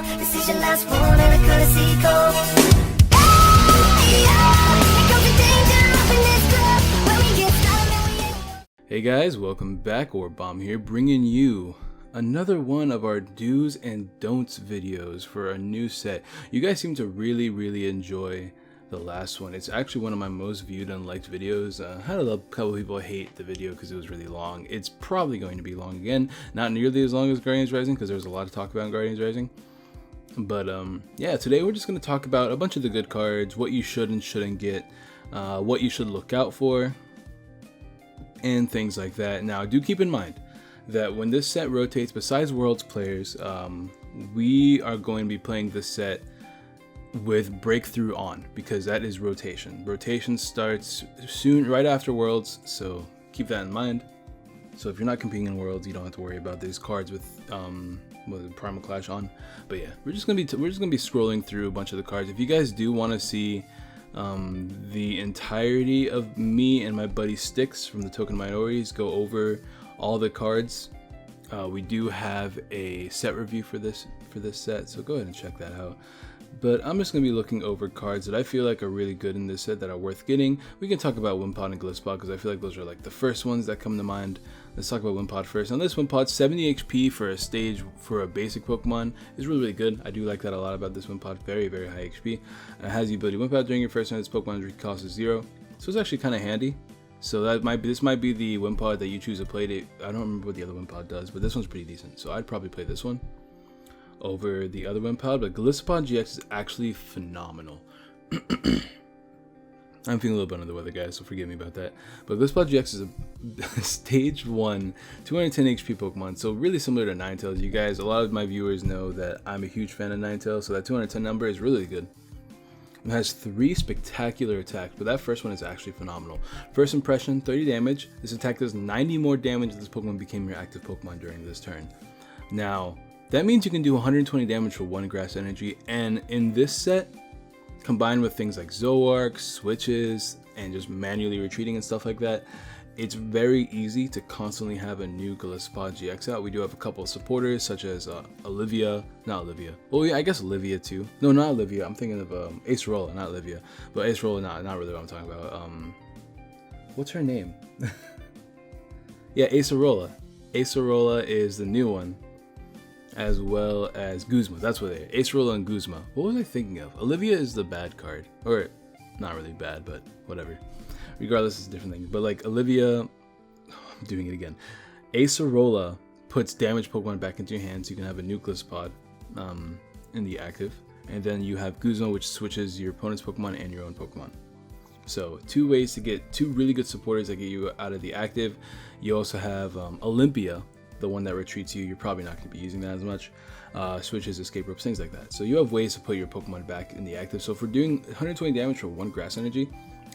call. This is your last one and a courtesy call. Hey, it could be danger up in this club. When we get started and we ain't. Hey guys, welcome back. Bomb here, bringing you another one of our do's and don'ts videos for a new set. You guys seem to really enjoy the last one. It's actually one of my most viewed and liked videos. Had a couple people hate the video because it was really long. It's probably going to be long again, not nearly as long as Guardians Rising because there was a lot to talk about in Guardians Rising. But yeah, today we're just going to talk about a bunch of the good cards, what you should and shouldn't get, what you should look out for, and things like that. Now, do keep in mind that when this set rotates, besides Worlds players, we are going to be playing this set with Breakthrough on, because that is rotation. Rotation starts soon, right after Worlds, so keep that in mind. So if you're not competing in Worlds, you don't have to worry about these cards with Primal Clash on. But yeah, we're just gonna be scrolling through a bunch of the cards. If you guys do want to see the entirety of me and my buddy Styx from the Token Minorities go over all the cards, we do have a set review for this set, so go ahead and check that out. But I'm just going to be looking over cards that I feel like are really good in this set that are worth getting. We can talk about Wimpod and Glisspot because I feel like those are like the first ones that come to mind. Let's talk about Wimpod first. Now this Wimpod, 70 HP for a stage for a basic Pokemon is really good. I do like that a lot about this Wimpod. Very high HP. And it has the ability to Wimp out during your first turn. This Pokemon's cost is 0. So it's actually kind of handy. So this might be the Wimpod that you choose to play. I don't remember what the other Wimpod does, but this one's pretty decent. So I'd probably play this one over the other Wimpod, but Glisspot GX is actually phenomenal. I'm feeling a little bit under the weather, guys, so forgive me about that. But Glisspot GX is a stage 1, 210 HP Pokemon, so really similar to Ninetales. You guys, a lot of my viewers know that I'm a huge fan of Ninetales, so that 210 number is really good. It has 3 spectacular attacks, but that first one is actually phenomenal. First impression, 30 damage. This attack does 90 more damage if this Pokemon became your active Pokemon during this turn. Now, that means you can do 120 damage for 1 grass energy, and in this set, combined with things like Zoroark, switches, and just manually retreating and stuff like that, it's very easy to constantly have a new Glisspot GX out. We do have a couple of supporters such as Olivia. Well, yeah, I guess Olivia too. No, not Olivia. I'm thinking of Acerola, not Olivia. But Acerola, not really what I'm talking about. What's her name? Yeah, Acerola. Acerola is the new one, as well as Guzma. That's what they are. Acerola and Guzma. What was I thinking of? Olivia is the bad card. Or, not really bad, but whatever. Regardless, it's a different thing. But like Olivia, I'm doing it again. Acerola puts damaged Pokemon back into your hands. So you can have a new Glisspot in the active. And then you have Guzma, which switches your opponent's Pokemon and your own Pokemon. So 2 ways to get 2 really good supporters that get you out of the active. You also have Olympia, the one that retreats you. You're probably not going to be using that as much. Switches, escape ropes, things like that. So you have ways to put your Pokemon back in the active. So if we're doing 120 damage for 1 grass energy,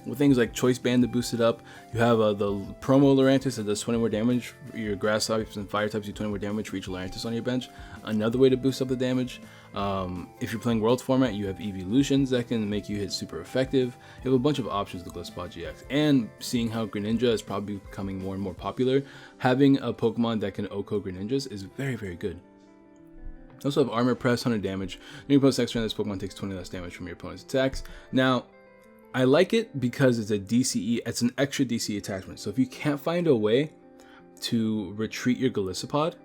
with things like Choice Band to boost it up, you have the promo Lurantis that does 20 more damage. Your grass types and fire types do 20 more damage for each Lurantis on your bench. Another way to boost up the damage. If you're playing Worlds format, you have Evolutions that can make you hit super effective. You have a bunch of options with Glisspot GX. And seeing how Greninja is probably becoming more and more popular, having a Pokemon that can OHKO Greninjas is very good. You also have Armor Press, 100 damage. When your opponent's next turn, this Pokemon takes 20 less damage from your opponent's attacks. Now, I like it because it's a DCE, it's an extra DCE attachment. So if you can't find a way to retreat your Glisspot,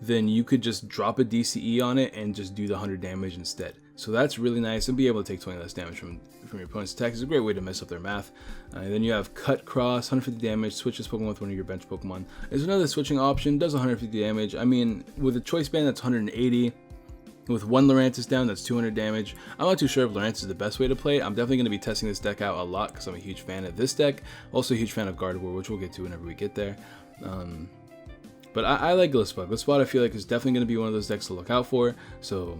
then you could just drop a DCE on it and just do the 100 damage instead. So that's really nice, and be able to take 20 less damage from your opponent's attack is a great way to mess up their math. And then you have Cut Cross, 150 damage, switches Pokemon with one of your bench Pokemon. There's another switching option, does 150 damage. I mean, with a Choice Band, that's 180. With 1 Lurantis down, that's 200 damage. I'm not too sure if Lurantis is the best way to play it. I'm definitely going to be testing this deck out a lot because I'm a huge fan of this deck. Also a huge fan of Gardevoir, which we'll get to whenever we get there. But I like Glisspot. Glisspot I feel like is definitely going to be one of those decks to look out for. So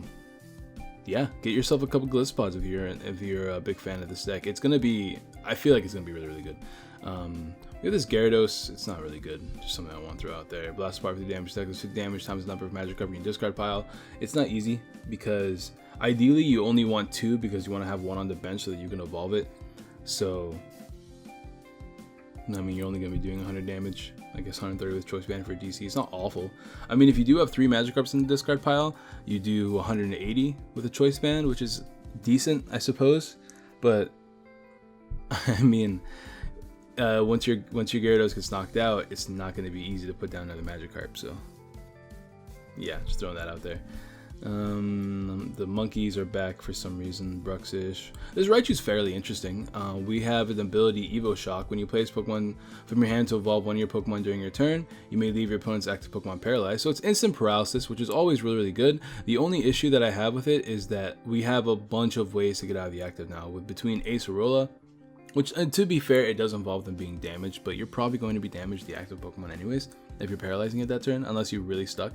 yeah, get yourself a couple Glisspods if you're a big fan of this deck. It's going to be, I feel like it's going to be really good. We have this Gyarados, it's not really good, just something I want to throw out there. Blast Spark with the damage deck, 6 damage times the number of magic cover in your discard pile. It's not easy because ideally you only want 2 because you want to have 1 on the bench so that you can evolve it. So, I mean, you're only going to be doing 100 damage I guess 130 with choice band for DC. It's not awful. I mean, if you do have 3 Magikarps in the discard pile, you do 180 with a choice band, which is decent, I suppose. But I mean, once your Gyarados gets knocked out, it's not going to be easy to put down another Magikarp. So yeah, just throwing that out there. The monkeys are back for some reason. Bruxish. This Raichu's fairly interesting. We have an ability, Evo Shock. When you place Pokemon from your hand to evolve one of your Pokemon during your turn, you may leave your opponent's active Pokemon paralyzed. So it's instant paralysis, which is always really, really good. The only issue that I have with it is that we have a bunch of ways to get out of the active now. With between Acerola, which, to be fair, it does involve them being damaged, but you're probably going to be damaged the active Pokemon anyways if you're paralyzing it that turn, unless you're really stuck.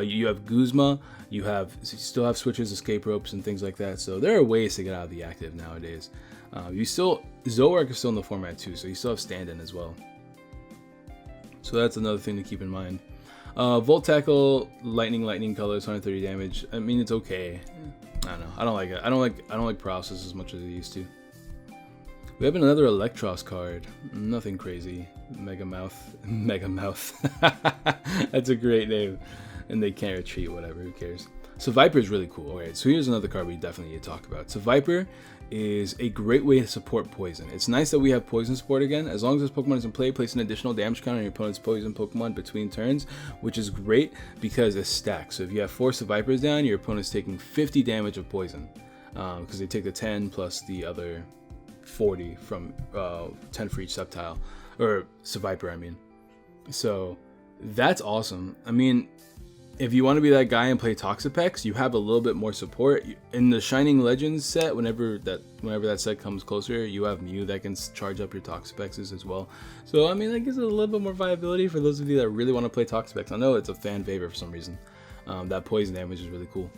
You have Guzma, you still have switches, escape ropes, and things like that. So there are ways to get out of the active nowadays. Zoroark is still in the format too, so you still have stand-in as well. So that's another thing to keep in mind. Volt Tackle, lightning colors, 130 damage. I mean, it's okay. I don't know. I don't like it. I don't like paralysis as much as I used to. We have another Electros card. Nothing crazy. Megamouth. That's a great name. And they can't retreat, whatever, who cares. So Viper is really cool. Alright, so here's another card we definitely need to talk about. So Viper is a great way to support poison. It's nice that we have poison support again. As long as this Pokemon is in play, place an additional damage counter on your opponent's poison Pokemon between turns, which is great because it stacks. So if you have 4 Vipers down, your opponent's taking 50 damage of poison. Because they take the 10 plus the other 40 from 10 for each Sceptile, or Seviper, I mean. So that's awesome. I mean, if you want to be that guy and play Toxapex, you have a little bit more support. In the Shining Legends set, whenever that set comes closer, you have Mew that can charge up your Toxapexes as well. So I mean, that gives it a little bit more viability for those of you that really want to play Toxapex. I know it's a fan favorite for some reason. That poison damage is really cool.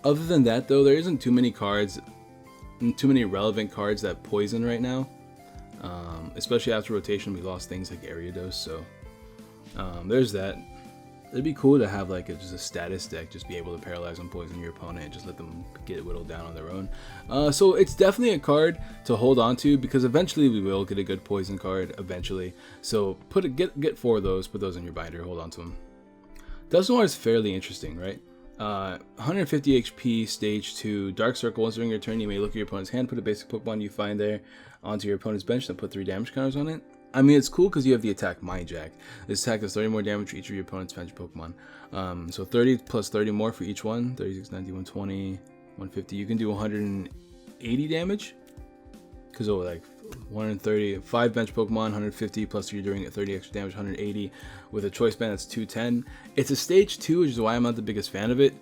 Other than that, though, there isn't too many relevant cards that poison right now. Especially after rotation, we lost things like Ariados, so there's that. It'd be cool to have like just a status deck, just be able to paralyze and poison your opponent and just let them get whittled down on their own. So it's definitely a card to hold on to, because eventually we will get a good poison card eventually. So get 4 of those, put those in your binder, hold on to them. Dusknoir is fairly interesting, right? 150 HP, stage 2, Dark Circle. Once during your turn, you may look at your opponent's hand, put a basic Pokemon you find there onto your opponent's bench, then put 3 damage counters on it. I mean, it's cool because you have the attack Mind Jack. This attack does 30 more damage for each of your opponent's bench Pokemon. So 30 plus 30 more for each one. 36, 90, 120, 150. You can do 180 damage. Because like 130, 5 bench Pokemon, 150 plus you're doing 30 extra damage, 180. With a choice band, that's 210. It's a stage 2, which is why I'm not the biggest fan of it.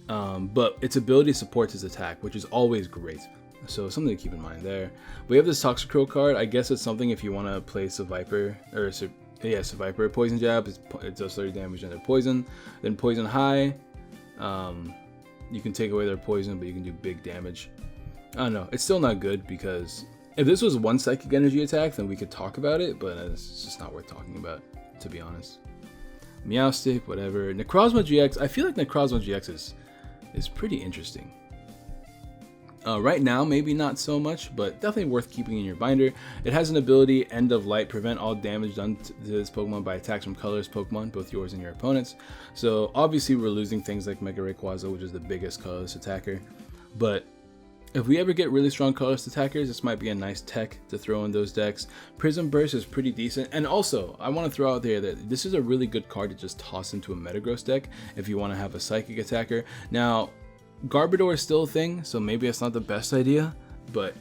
But its ability supports his attack, which is always great. So something to keep in mind there. We have this Toxicroak card. I guess it's something if you want to play Seviper, or Seviper. Poison Jab, it does 30 damage and their poison. Then Poison High, you can take away their poison, but you can do big damage. I don't know. It's still not good, because if this was one Psychic Energy attack, then we could talk about it, but it's just not worth talking about, to be honest. Meowstic, whatever. Necrozma GX. I feel like Necrozma GX is pretty interesting. Right now, maybe not so much, but definitely worth keeping in your binder. It has an ability, End of Light, prevent all damage done to this Pokemon by attacks from colorless Pokemon, both yours and your opponent's. So obviously we're losing things like Mega Rayquaza, which is the biggest colorless attacker. But if we ever get really strong colorless attackers, this might be a nice tech to throw in those decks. Prism Burst is pretty decent. And also, I want to throw out there that this is a really good card to just toss into a Metagross deck if you want to have a Psychic attacker. Now, Garbodor is still a thing, so maybe it's not the best idea, but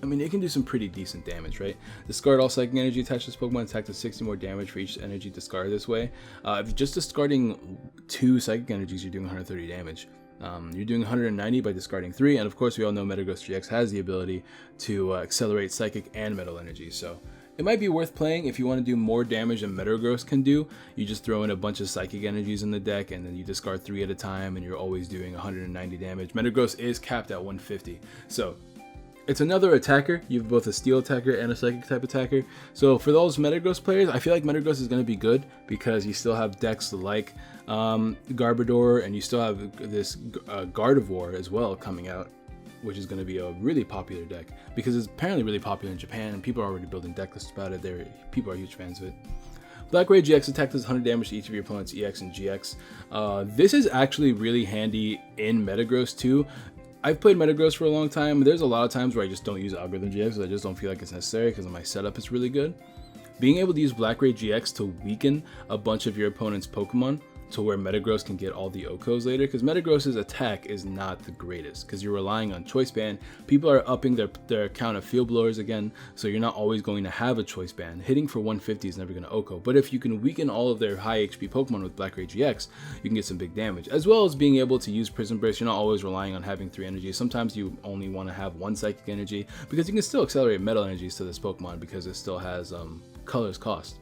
I mean, it can do some pretty decent damage, right? Discard all Psychic Energy attached to this Pokemon, attack to 60 more damage for each energy discarded this way. If you're just discarding 2 Psychic Energies, you're doing 130 damage. You're doing 190 by discarding 3, and of course we all know Metagross GX has the ability to accelerate Psychic and Metal Energy, so it might be worth playing if you want to do more damage than Metagross can do. You just throw in a bunch of Psychic Energies in the deck, and then you discard 3 at a time, and you're always doing 190 damage. Metagross is capped at 150, so it's another attacker. You have both a Steel attacker and a Psychic type attacker. So for those Metagross players, I feel like Metagross is going to be good because you still have decks like Garbodor, and you still have this Gardevoir as well coming out, which is going to be a really popular deck because it's apparently really popular in Japan and people are already building deck lists about it. People are huge fans of it. Black Ray GX attack does 100 damage to each of your opponent's EX and GX. This is actually really handy in Metagross too. I've played Metagross for a long time. There's a lot of times where I just don't use Algorithm GX because I just don't feel like it's necessary because my setup is really good. Being able to use Black Ray GX to weaken a bunch of your opponent's Pokemon to where Metagross can get all the OHKOs later, because Metagross's attack is not the greatest because you're relying on Choice Band. People are upping their count of Field Blowers again, so you're not always going to have a Choice Band. Hitting for 150 is never going to OHKO, but if you can weaken all of their high HP Pokemon with Black Ray GX, you can get some big damage, as well as being able to use Prism Burst. You're not always relying on having 3 energies. Sometimes you only want to have 1 Psychic Energy, because you can still accelerate Metal Energies to this Pokemon because it still has Color's Cost.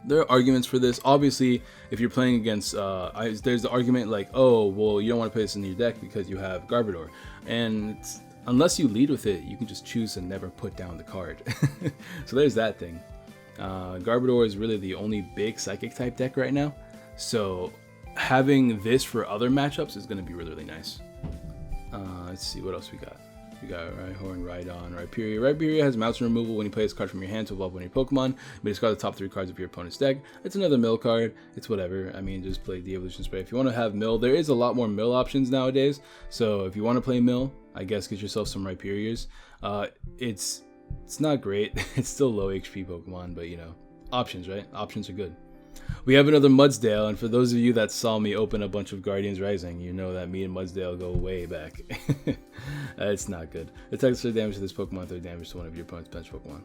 There are arguments for this. Obviously, if you're playing against, there's the argument like, oh, well, you don't want to play this in your deck because you have Garbodor. And unless you lead with it, you can just choose to never put down the card. So there's that thing. Garbodor is really the only big Psychic type deck right now. So having this for other matchups is going to be really, really nice. Let's see what else we got. We got Rhyhorn, Rhydon, Rhyperior. Rhyperior has mountain removal when you play this card from your hand to evolve one of your Pokemon, but discard the top 3 cards of your opponent's deck. It's another mill card. It's whatever. I mean, just play the evolution spray. If you want to have mill, there is a lot more mill options nowadays. So if you want to play mill, I guess get yourself some Rhyperiors. It's not great. It's still low HP Pokemon, but you know, options, right? Options are good. We have another Mudsdale, and for those of you that saw me open a bunch of Guardians Rising, you know that me and Mudsdale go way back. It's not good. Attacks 3 damage to this Pokemon, 3 damage to one of your opponent's bench Pokemon.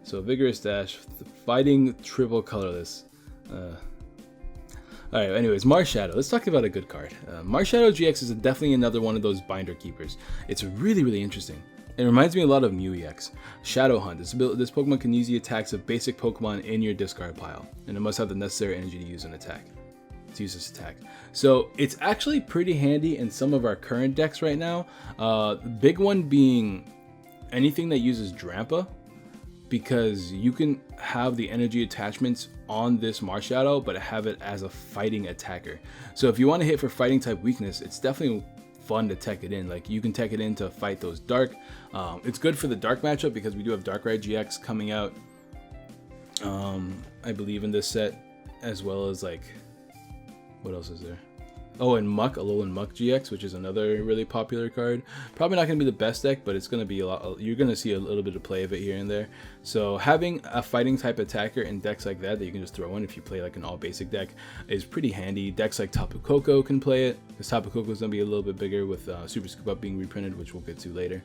So Vigorous Dash, fighting triple colorless. Alright, anyways, Marshadow. Let's talk about a good card. Marshadow GX is definitely another one of those binder keepers. It's really, really interesting. It reminds me a lot of Mew EX. Shadow Hunt. This Pokemon can use the attacks of basic Pokemon in your discard pile, and it must have the necessary energy to use this attack. So it's actually pretty handy in some of our current decks right now. The big one being anything that uses Drampa, because you can have the energy attachments on this Marshadow, but have it as a fighting attacker. So if you want to hit for fighting type weakness, it's definitely fun to tech it in. Like, you can tech it in to fight those dark. It's good for the dark matchup because we do have Darkrai GX coming out, I believe, in this set, as well as like, what else is there? Oh, and Muck, Alolan Muck GX, which is another really popular card. Probably not going to be the best deck, but it's going to be a lot. You're going to see a little bit of play of it here and there. So having a fighting type attacker in decks like that you can just throw in if you play like an all basic deck is pretty handy. Decks like Tapu Koko can play it, because Tapu Koko is going to be a little bit bigger with Super Scoop Up being reprinted, which we'll get to later.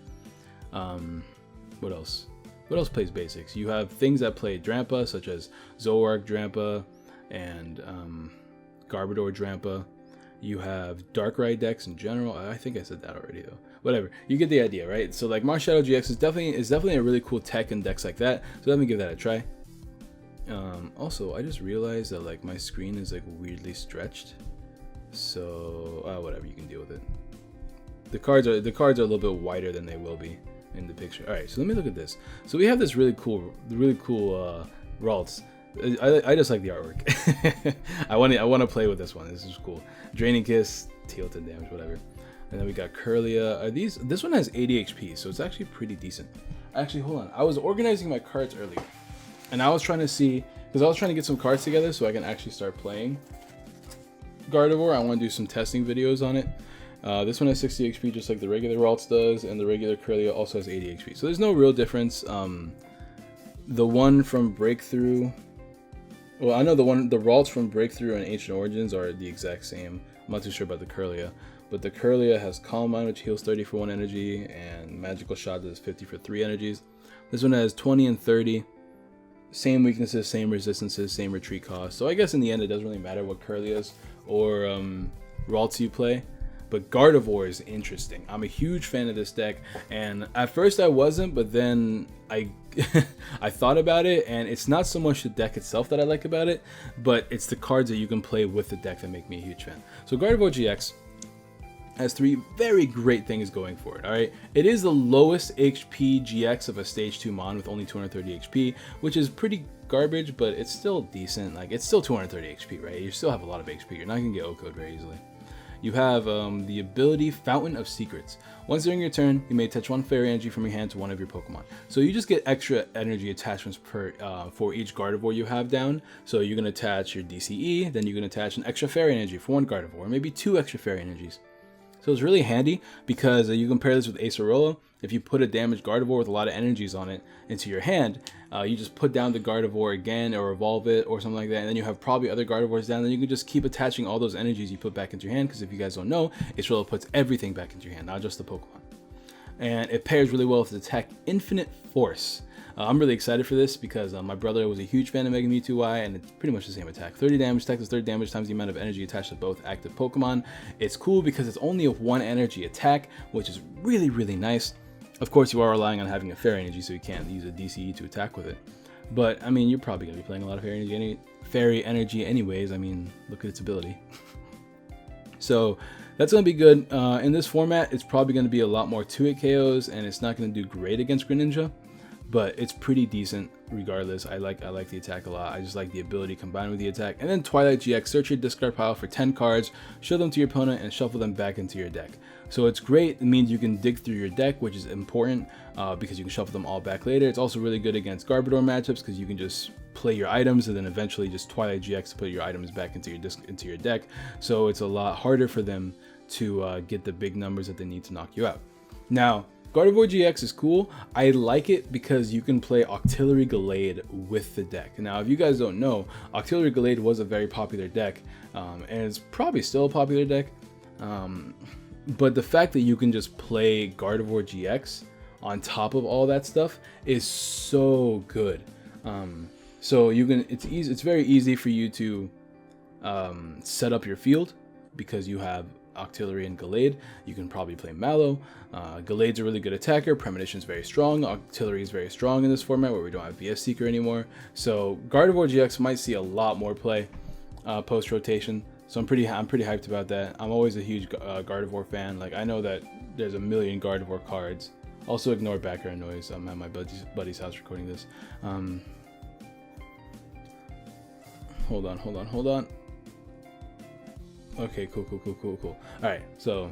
What else? What else plays basics? You have things that play Drampa, such as Zoroark Drampa and Garbodor Drampa. You have Darkrai decks in general. I think I said that already though. Whatever. You get the idea, right? So like Marshadow GX is definitely a really cool tech in decks like that. So let me give that a try. Also, I just realized that like my screen is like weirdly stretched. So whatever, you can deal with it. The cards are a little bit wider than they will be in the picture. All right, so let me look at this. So we have this really cool Ralts. I just like the artwork. I want to play with this one. This is cool. Draining Kiss, tilted damage, whatever. And then we got Curlia. This one has 80 HP, so it's actually pretty decent. Actually, hold on. I was organizing my cards earlier, and I was trying to see, because I was trying to get some cards together so I can actually start playing Gardevoir. I want to do some testing videos on it. This one has 60 HP, just like the regular Ralts does, and the regular Curlia also has 80 HP. So there's no real difference. The one from Breakthrough. Well, I know the Ralts from Breakthrough and Ancient Origins are the exact same. I'm not too sure about the Curlia, but the Curlia has Calm Mind, which heals 30 for 1 energy, and Magical Shot does 50 for 3 energies. This one has 20 and 30. Same weaknesses, same resistances, same retreat cost. So I guess in the end it doesn't really matter what Curlias or Ralts you play. But Gardevoir is interesting. I'm a huge fan of this deck, and at first I wasn't, but then I thought about it, and it's not so much the deck itself that I like about it, but it's the cards that you can play with the deck that make me a huge fan. So Gardevoir GX has 3 very great things going for it, alright? It is the lowest HP GX of a Stage 2 Mon with only 230 HP, which is pretty garbage, but it's still decent. Like, it's still 230 HP, right? You still have a lot of HP. You're not going to get OHKO'd very easily. you have the ability Fountain of Secrets. Once during your turn, you may attach one fairy energy from your hand to one of your Pokemon. So you just get extra energy attachments for each Gardevoir you have down. So you're going to attach your DCE, then you're going to attach an extra fairy energy for one Gardevoir, or maybe 2 extra fairy energies. So it's really handy because you compare this with Acerola. If you put a damaged Gardevoir with a lot of energies on it into your hand, you just put down the Gardevoir again or evolve it or something like that, and then you have probably other Gardevoirs down, then you can just keep attaching all those energies you put back into your hand, because if you guys don't know, Acerola puts everything back into your hand, not just the Pokemon. And it pairs really well with the tech Infinite Force. I'm really excited for this because my brother was a huge fan of Mega Mewtwo Y, and it's pretty much the same attack. 30 damage, tech is 30 damage times the amount of energy attached to both active Pokemon. It's cool because it's only a 1 energy attack, which is really, really nice. Of course, you are relying on having a fairy energy, so you can't use a DCE to attack with it. But, I mean, you're probably going to be playing a lot of fairy energy anyways. I mean, look at its ability. So, that's going to be good. In this format, it's probably going to be a lot more 2-hit KOs, and it's not going to do great against Greninja. But it's pretty decent regardless. I like the attack a lot. I just like the ability combined with the attack. And then Twilight GX, search your discard pile for 10 cards, show them to your opponent, and shuffle them back into your deck. So it's great. It means you can dig through your deck, which is important because you can shuffle them all back later. It's also really good against Garbodor matchups because you can just play your items and then eventually just Twilight GX to put your items back into your deck. So it's a lot harder for them to get the big numbers that they need to knock you out. Now, Gardevoir GX is cool. I like it because you can play Octillery Gallade with the deck. Now, if you guys don't know, Octillery Gallade was a very popular deck, and it's probably still a popular deck. But the fact that you can just play Gardevoir GX on top of all that stuff is so good. So you can, it's easy. It's very easy for you to set up your field because you have Octillery and Gallade. You can probably play Mallow. Gallade's a really good attacker. Premonition is very strong. Octillery is very strong in this format where we don't have VS Seeker anymore. So Gardevoir GX might see a lot more play post rotation. So I'm pretty hyped about that. I'm always a huge Gardevoir fan. Like, I know that there's a million Gardevoir cards. Also ignore background noise. I'm at my buddy's house recording this. Hold on. Okay, cool. Alright, so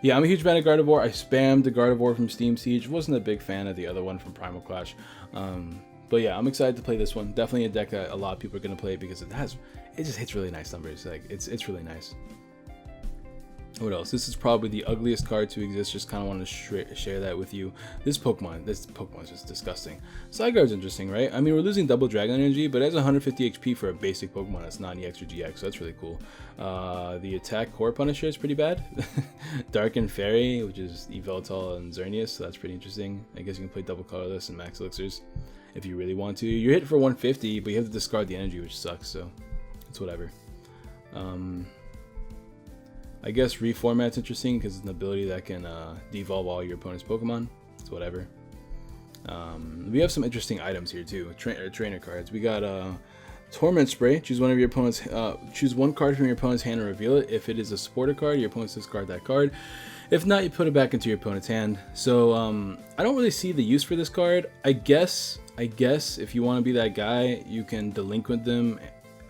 yeah, I'm a huge fan of Gardevoir. I spammed the Gardevoir from Steam Siege. Wasn't a big fan of the other one from Primal Clash. But yeah, I'm excited to play this one. Definitely a deck that a lot of people are going to play because it just hits really nice numbers. Like, it's really nice. What else? This is probably the ugliest card to exist. Just kind of want to share that with you. This Pokemon is just disgusting. Zygarde's interesting, right? I mean, we're losing double Dragon Energy, but it has 150 HP for a basic Pokemon that's not EX or GX, so that's really cool. The attack Core Punisher is pretty bad. Dark and Fairy, which is Yveltal and Xerneas, so that's pretty interesting. I guess you can play double colorless and max elixirs if you really want to. You're hit for 150, but you have to discard the energy, which sucks, so it's whatever. I guess Reformat's interesting because it's an ability that can devolve all your opponent's Pokemon. It's whatever. We have some interesting items here too. Trainer cards. We got Torment Spray. Choose one of your opponent's. Choose one card from your opponent's hand and reveal it. If it is a supporter card, your opponent discard that card. If not, you put it back into your opponent's hand. So I don't really see the use for this card. I guess if you want to be that guy, you can delinquent them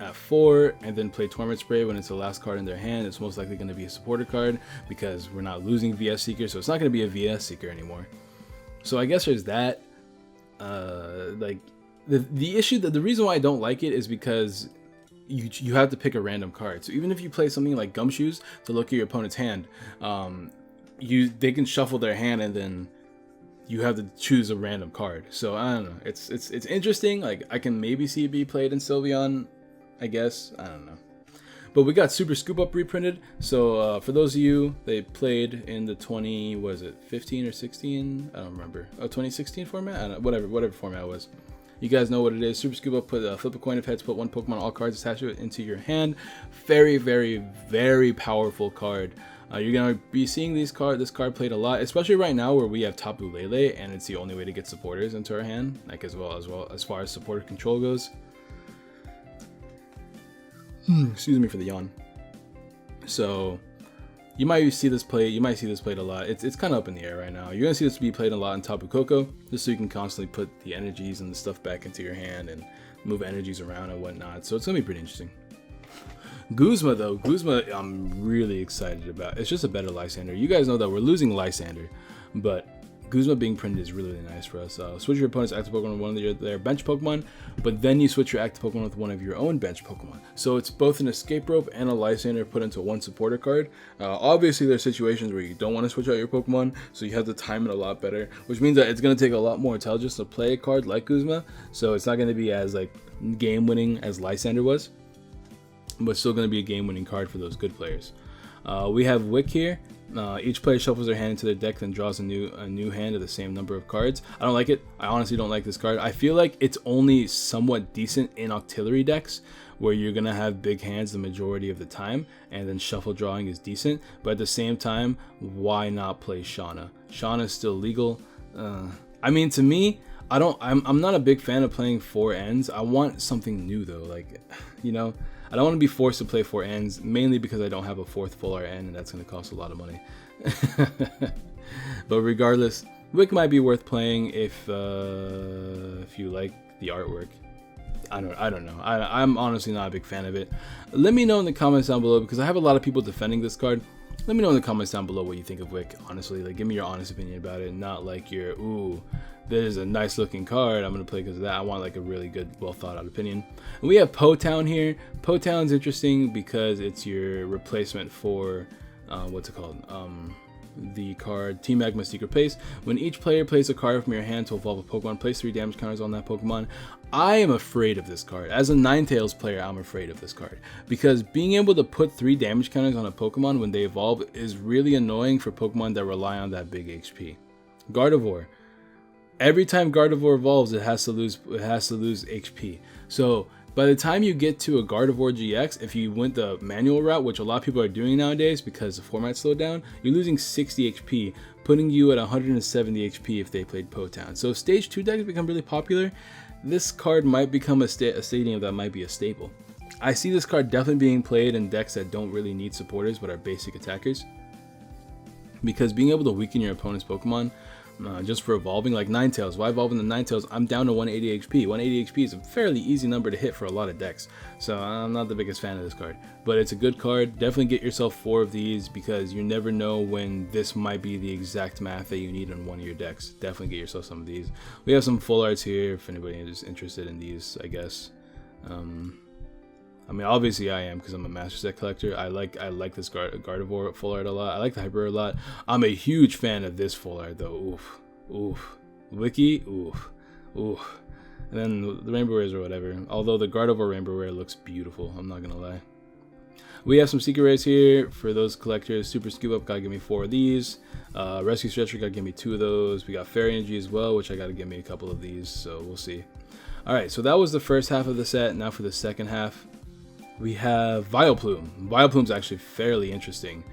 at 4 and then play Torment Spray when it's the last card in their hand. It's most likely going to be a supporter card because we're not losing VS Seeker, so it's not going to be a VS Seeker anymore. So I guess there's that. Like the issue, the reason why I don't like it is because you have to pick a random card. So even if you play something like Gumshoes to look at your opponent's hand, they can shuffle their hand and then you have to choose a random card. So I don't know. It's interesting. Like, I can maybe see it be played in Sylveon, I guess. I don't know. But we got Super Scoop Up reprinted. So for those of you that played in the 15 or 16? I don't remember. 2016 format? I don't know. Whatever format it was. You guys know what it is. Super Scoop Up, flip a coin of heads, put one Pokemon, all cards attached to it into your hand. Very, very, very powerful card. You're going to be seeing this card played a lot, especially right now where we have Tapu Lele, and it's the only way to get supporters into our hand, like as far as supporter control goes. Excuse me for the yawn. So you might see this played a lot. It's kind of up in the air right now. You're gonna see this be played a lot in Tapu Koko, just so you can constantly put the energies and the stuff back into your hand and move energies around and whatnot. So it's gonna be pretty interesting. Guzma though, Guzma I'm really excited about. It's just a better Lysander. You guys know that we're losing Lysander, but Guzma being printed is really, really nice for us. Switch your opponent's active Pokemon with one of their bench Pokemon, but then you switch your active Pokemon with one of your own bench Pokemon. So it's both an Escape Rope and a Lysander put into one supporter card. Obviously, there are situations where you don't want to switch out your Pokemon, so you have to time it a lot better, which means that it's going to take a lot more intelligence to play a card like Guzma, so it's not going to be as like game-winning as Lysander was, but still going to be a game-winning card for those good players. We have Wick here. Each player shuffles their hand into their deck, then draws a new hand of the same number of cards. I don't like it. I honestly don't like this card. I feel like it's only somewhat decent in Octillery decks, where you're going to have big hands the majority of the time, and then shuffle drawing is decent. But at the same time, why not play Shauna? Shauna is still legal. I mean, to me, I'm not a big fan of playing 4 ends. I want something new though, like, you know, I don't want to be forced to play 4 ends, mainly because I don't have a 4th full art end, and that's going to cost a lot of money. But regardless, Wick might be worth playing if you like the artwork. I don't know. I'm honestly not a big fan of it. Let me know in the comments down below, because I have a lot of people defending this card. Let me know in the comments down below what you think of Wick, honestly. Like, give me your honest opinion about it, not like your, ooh, this is a nice looking card, I'm going to play because of that. I want like a really good, well thought out opinion. And we have Po-Town here. Po-Town's interesting because it's your replacement for, what's it called? The card Team Magma Secret Place. When each player plays a card from your hand to evolve a Pokemon, place 3 damage counters on that Pokemon. I am afraid of this card. As a Ninetales player, I'm afraid of this card, because being able to put 3 damage counters on a Pokemon when they evolve is really annoying for Pokemon that rely on that big HP. Gardevoir. Every time Gardevoir evolves, it has to lose HP. So by the time you get to a Gardevoir GX, if you went the manual route, which a lot of people are doing nowadays because the format slowed down, you're losing 60 HP, putting you at 170 HP if they played Po-Town. So if Stage 2 decks become really popular, this card might become a stadium that might be a staple. I see this card definitely being played in decks that don't really need supporters but are basic attackers, because being able to weaken your opponent's Pokemon just for evolving, like Ninetales. Why evolve in the Ninetales? I'm down to 180 HP. 180 HP is a fairly easy number to hit for a lot of decks, so I'm not the biggest fan of this card. But it's a good card. Definitely get yourself 4 of these, because you never know when this might be the exact math that you need in one of your decks. Definitely get yourself some of these. We have some full arts here if anybody is interested in these, I guess. I mean, obviously I am, because I'm a Master Set collector. I like this Gardevoir full art a lot. I like the Hyper a lot. I'm a huge fan of this full art though. Oof, oof. Wiki, oof, oof. And then the Rainbow Rares or whatever. Although the Gardevoir Rainbow Rare looks beautiful, I'm not gonna lie. We have some secret rares here for those collectors. Super Scoop Up, gotta give me 4 of these. Rescue Stretcher, gotta give me 2 of those. We got Fairy Energy as well, which I gotta give me a couple of these, so we'll see. Alright, so that was the first half of the set. Now for the second half. We have Vileplume. Vileplume's actually fairly interesting.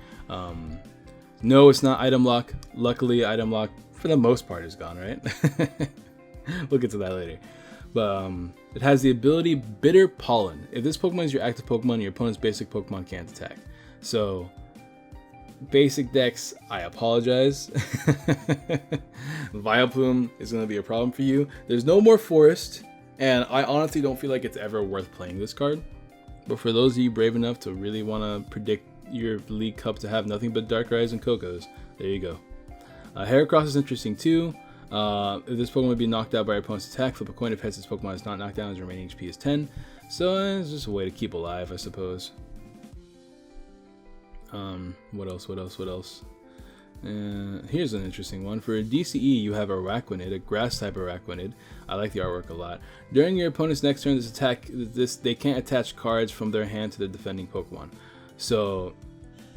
No, it's not item lock. Luckily, item lock for the most part is gone, right? We'll get to that later. But it has the ability Bitter Pollen. If this Pokemon is your active Pokemon, your opponent's basic Pokemon can't attack. So, basic decks, I apologize. Vileplume is going to be a problem for you. There's no more Forest, and I honestly don't feel like it's ever worth playing this card. But for those of you brave enough to really want to predict your League Cup to have nothing but Darkrai's and Cocos, there you go. Heracross is interesting too. If this Pokemon would be knocked out by your opponent's attack, flip a coin. If heads, this Pokemon is not knocked down, his remaining HP is 10. So it's just a way to keep alive, I suppose. What else? Here's an interesting one. For a DCE, you have Araquanid, a grass-type Araquanid. I like the artwork a lot. During your opponent's next turn, they can't attach cards from their hand to the defending Pokemon. So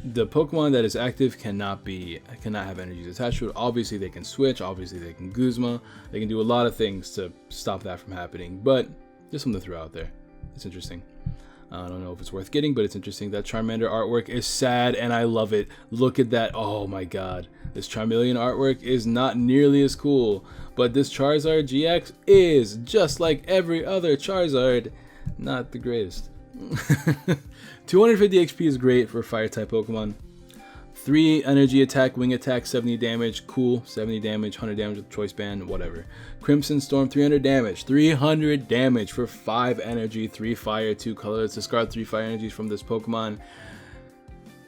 the Pokemon that is active cannot have energies attached to it. Obviously, they can switch. Obviously, they can Guzma. They can do a lot of things to stop that from happening. But just something to throw out there. It's interesting. I don't know if it's worth getting, but it's interesting. That Charmander artwork is sad, and I love it. Look at that. Oh my god. This Charmeleon artwork is not nearly as cool, but this Charizard GX is, just like every other Charizard, not the greatest. 250 HP is great for Fire-type Pokemon. 3 energy attack, wing attack, 70 damage, cool, 70 damage, 100 damage with choice band, whatever. Crimson Storm, 300 damage, 300 damage for 5 energy, 3 fire, 2 colors. Discard 3 fire energies from this Pokemon.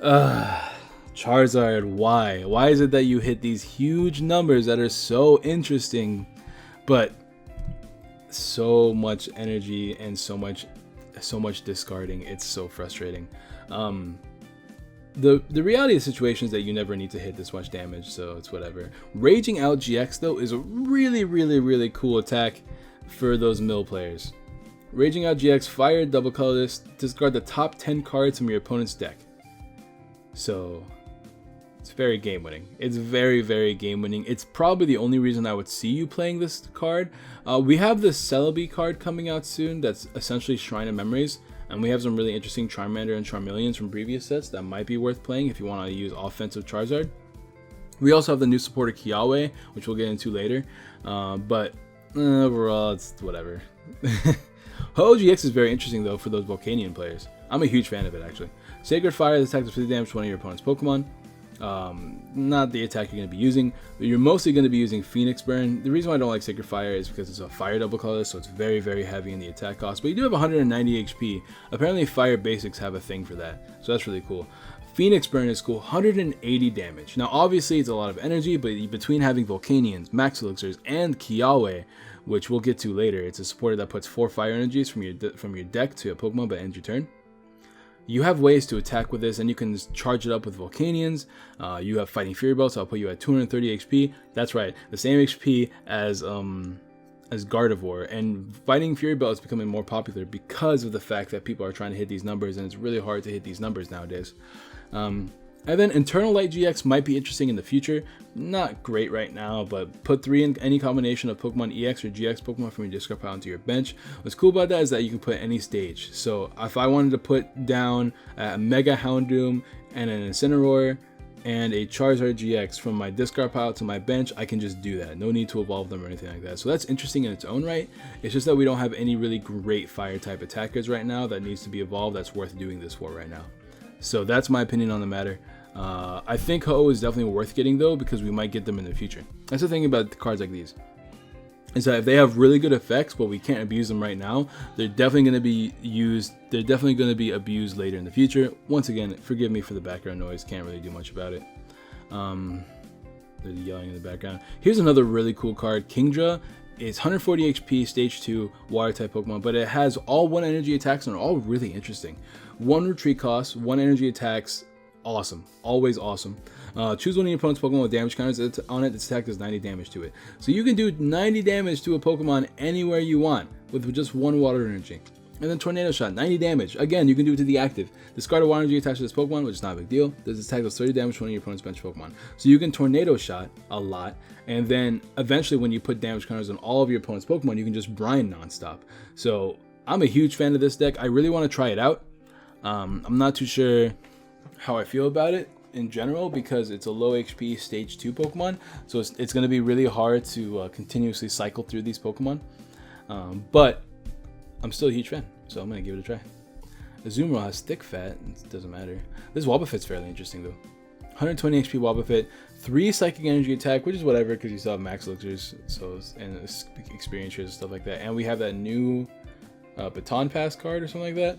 Charizard, why? Why is it that you hit these huge numbers that are so interesting, but so much energy and so much discarding? It's so frustrating. The reality of the situation is that you never need to hit this much damage, so it's whatever. Raging Out GX though is a really cool attack for those mill players. Raging Out GX, fire, double colorless, discard the top 10 cards from your opponent's deck. So it's very game winning. It's very game winning. It's probably the only reason I would see you playing this card. We have the Celebi card coming out soon that's essentially Shrine of Memories. And we have some really interesting Charmander and Charmeleons from previous sets that might be worth playing if you want to use offensive Charizard. We also have the new supporter Kiawe, which we'll get into later. But overall, it's whatever. Ho-Oh GX is very interesting though for those Volcanion players. I'm a huge fan of it actually. Sacred Fire attacks with 50 damage to one of your opponent's Pokemon. Not the attack you're going to be using, but you're mostly going to be using Phoenix Burn. The reason why I don't like Sacred Fire is because it's a fire double color, so it's very heavy in the attack cost, but you do have 190 HP. Apparently Fire Basics have a thing for that, so that's really cool. Phoenix Burn is cool, 180 damage. Now obviously it's a lot of energy, but between having Volcanions, Max Elixirs, and Kiawe, which we'll get to later, it's a supporter that puts 4 fire energies from your deck to a Pokemon by end your turn. You have ways to attack with this, and you can charge it up with Volcanions. You have Fighting Fury Belt, so I'll put you at 230 HP. That's right, the same HP as Gardevoir. And Fighting Fury Belt is becoming more popular because of the fact that people are trying to hit these numbers, and it's really hard to hit these numbers nowadays. And then Internal Light GX might be interesting in the future. Not great right now, but put 3 in any combination of Pokemon EX or GX Pokemon from your discard pile into your bench. What's cool about that is that you can put any stage. So if I wanted to put down a Mega Houndoom and an Incineroar and a Charizard GX from my discard pile to my bench, I can just do that. No need to evolve them or anything like that. So that's interesting in its own right. It's just that we don't have any really great fire type attackers right now that needs to be evolved that's worth doing this for right now. So that's my opinion on the matter. I think Ho-Oh is definitely worth getting though, because we might get them in the future. That's the thing about the cards like these, is that if they have really good effects but we can't abuse them right now, they're definitely going to be used. They're definitely going to be abused later in the future. Once again, forgive me for the background noise, can't really do much about it. They're yelling in the background. Here's another really cool card, Kingdra. It's 140 HP, stage 2, water type Pokemon, but it has all 1 energy attacks and are all really interesting. 1 retreat cost, 1 energy attacks, awesome, always awesome. Choose one of your opponent's Pokemon with damage counters on it. This attack does 90 damage to it. So you can do 90 damage to a Pokemon anywhere you want with just 1 water energy. And then Tornado Shot, 90 damage. Again, you can do it to the active. Discard a water energy attached to this Pokemon, which is not a big deal. This attack does 30 damage to one of your opponent's bench Pokemon. So you can Tornado Shot a lot, and then eventually when you put damage counters on all of your opponent's Pokemon, you can just brine nonstop. So I'm a huge fan of this deck. I really want to try it out. I'm not too sure how I feel about it in general, because it's a low HP stage 2 Pokemon, so it's going to be really hard to continuously cycle through these Pokemon, but I'm still a huge fan, so I'm going to give it a try. Azumarill has thick fat, it doesn't matter. This Wobbuffet's fairly interesting though. 120 HP Wobbuffet, 3 Psychic Energy attack, which is whatever because you still have Max Elixirs, and Experience Shares and stuff like that, and we have that new Baton Pass card or something like that.